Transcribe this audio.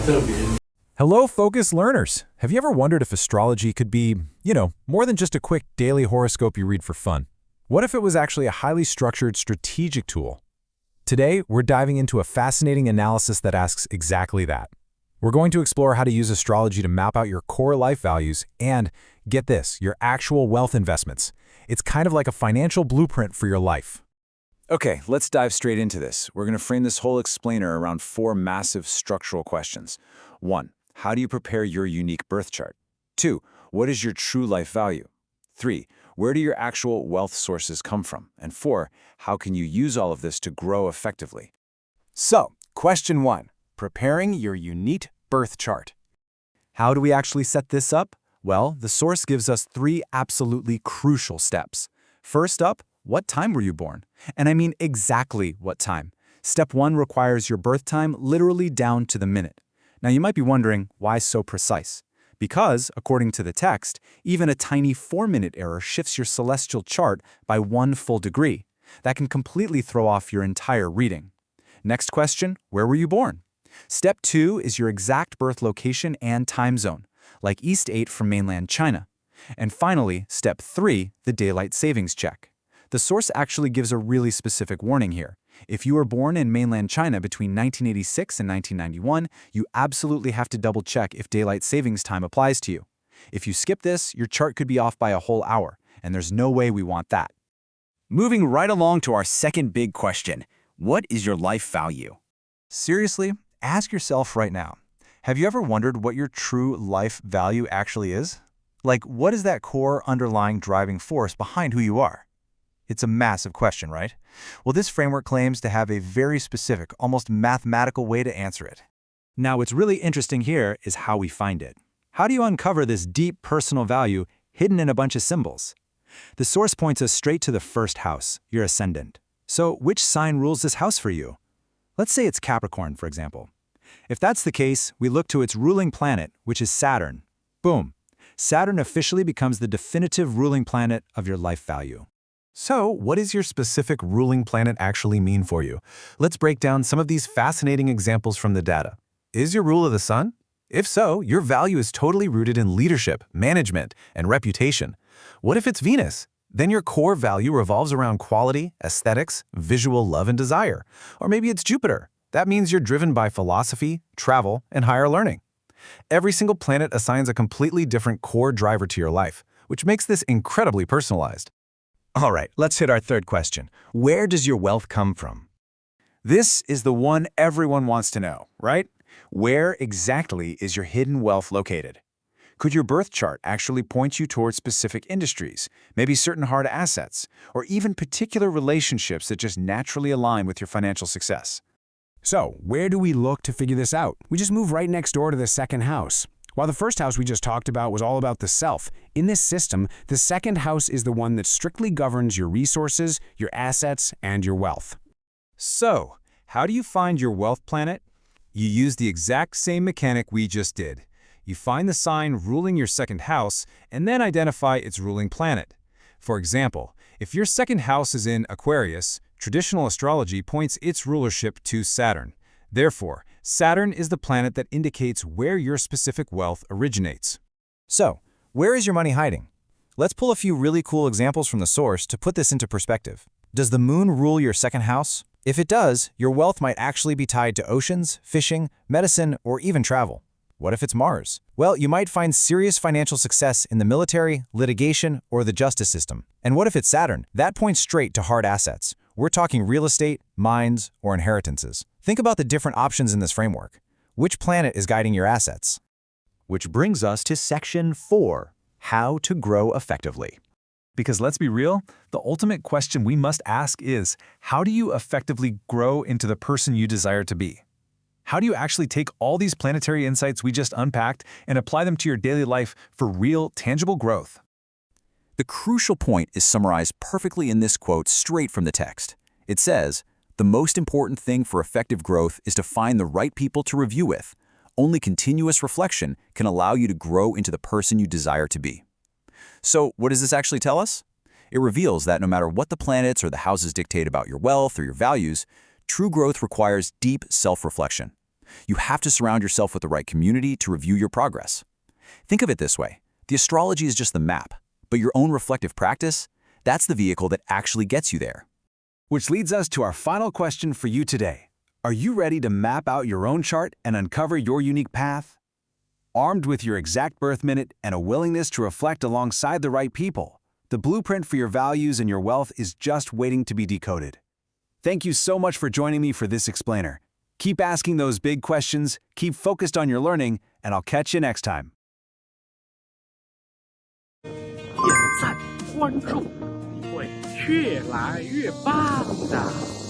特别。Hello, focused learners! Have you ever wondered if astrology could be, more than just a quick daily horoscope you read for fun? What if it was actually a highly structured, strategic tool? Today, we're diving into a fascinating analysis that asks exactly that. We're going to explore how to use astrology to map out your core life values and, get this, your actual wealth investments. It's kind of like a financial blueprint for your life. Okay, let's dive straight into this. We're going to frame this whole explainer around 4 massive structural questions. 1. How do you prepare your unique birth chart? 2. What is your true life value? 3. Where do your actual wealth sources come from? And 4. How can you use all of this to grow effectively? So, question 1. Preparing your unique birth chart. How do we actually set this up? Well, the source gives us 3 absolutely crucial steps. First up, what time were you born? And I mean exactly what time. Step 1 requires your birth time literally down to the minute. Now you might be wondering, why so precise? Because, according to the text, even a tiny 4-minute error shifts your celestial chart by 1 full degree. That can completely throw off your entire reading. Next question, where were you born? Step 2 is your exact birth location and time zone, like East 8 from mainland China. And finally, step 3, the daylight savings check. The source actually gives a really specific warning here. If you were born in mainland China between 1986 and 1991, you absolutely have to double-check if daylight savings time applies to you. If you skip this, your chart could be off by a whole hour, and there's no way we want that. Moving right along to our second big question, what is your life value? Seriously, ask yourself right now, have you ever wondered what your true life value actually is? Like, what is that core underlying driving force behind who you are? It's a massive question, right? Well, this framework claims to have a very specific, almost mathematical way to answer it. Now, what's really interesting here is how we find it. How do you uncover this deep personal value hidden in a bunch of symbols? The source points us straight to the first house, your ascendant. So, which sign rules this house for you? Let's say it's Capricorn, for example. If that's the case, we look to its ruling planet, which is Saturn. Boom. Saturn officially becomes the definitive ruling planet of your life value. So, what does your specific ruling planet actually mean for you? Let's break down some of these fascinating examples from the data. Is your ruler the sun? If so, your value is totally rooted in leadership, management, and reputation. What if it's Venus? Then your core value revolves around quality, aesthetics, visual love and desire. Or maybe it's Jupiter. That means you're driven by philosophy, travel, and higher learning. Every single planet assigns a completely different core driver to your life, which makes this incredibly personalized. All right, let's hit our third question. Where does your wealth come from? This is the one everyone wants to know, right? Where exactly is your hidden wealth located? Could your birth chart actually point you towards specific industries, maybe certain hard assets, or even particular relationships that just naturally align with your financial success? So, where do we look to figure this out? We just move right next door to the second house. While the first house we just talked about was all about the self, in this system, the second house is the one that strictly governs your resources, your assets, and your wealth. So, how do you find your wealth planet? You use the exact same mechanic we just did. You find the sign ruling your second house and then identify its ruling planet. For example, if your second house is in Aquarius, traditional astrology points its rulership to Saturn. Therefore, Saturn is the planet that indicates where your specific wealth originates. So, where is your money hiding? Let's pull a few really cool examples from the source to put this into perspective. Does the moon rule your second house? If it does, your wealth might actually be tied to oceans, fishing, medicine, or even travel. What if it's Mars? Well, you might find serious financial success in the military, litigation, or the justice system. And what if it's Saturn? That points straight to hard assets. We're talking real estate, mines, or inheritances. Think about the different options in this framework. Which planet is guiding your assets? Which brings us to section 4, how to grow effectively. Because let's be real, the ultimate question we must ask is, how do you effectively grow into the person you desire to be? How do you actually take all these planetary insights we just unpacked and apply them to your daily life for real, tangible growth? The crucial point is summarized perfectly in this quote straight from the text. It says, "The most important thing for effective growth is to find the right people to review with. Only continuous reflection can allow you to grow into the person you desire to be." So, what does this actually tell us? It reveals that no matter what the planets or the houses dictate about your wealth or your values, true growth requires deep self-reflection. You have to surround yourself with the right community to review your progress. Think of it this way. The astrology is just the map, but your own reflective practice, that's the vehicle that actually gets you there. Which leads us to our final question for you today. Are you ready to map out your own chart and uncover your unique path? Armed with your exact birth minute and a willingness to reflect alongside the right people, the blueprint for your values and your wealth is just waiting to be decoded. Thank you so much for joining me for this explainer. Keep asking those big questions, keep focused on your learning, and I'll catch you next time. 点赞关注，你会越来越棒的。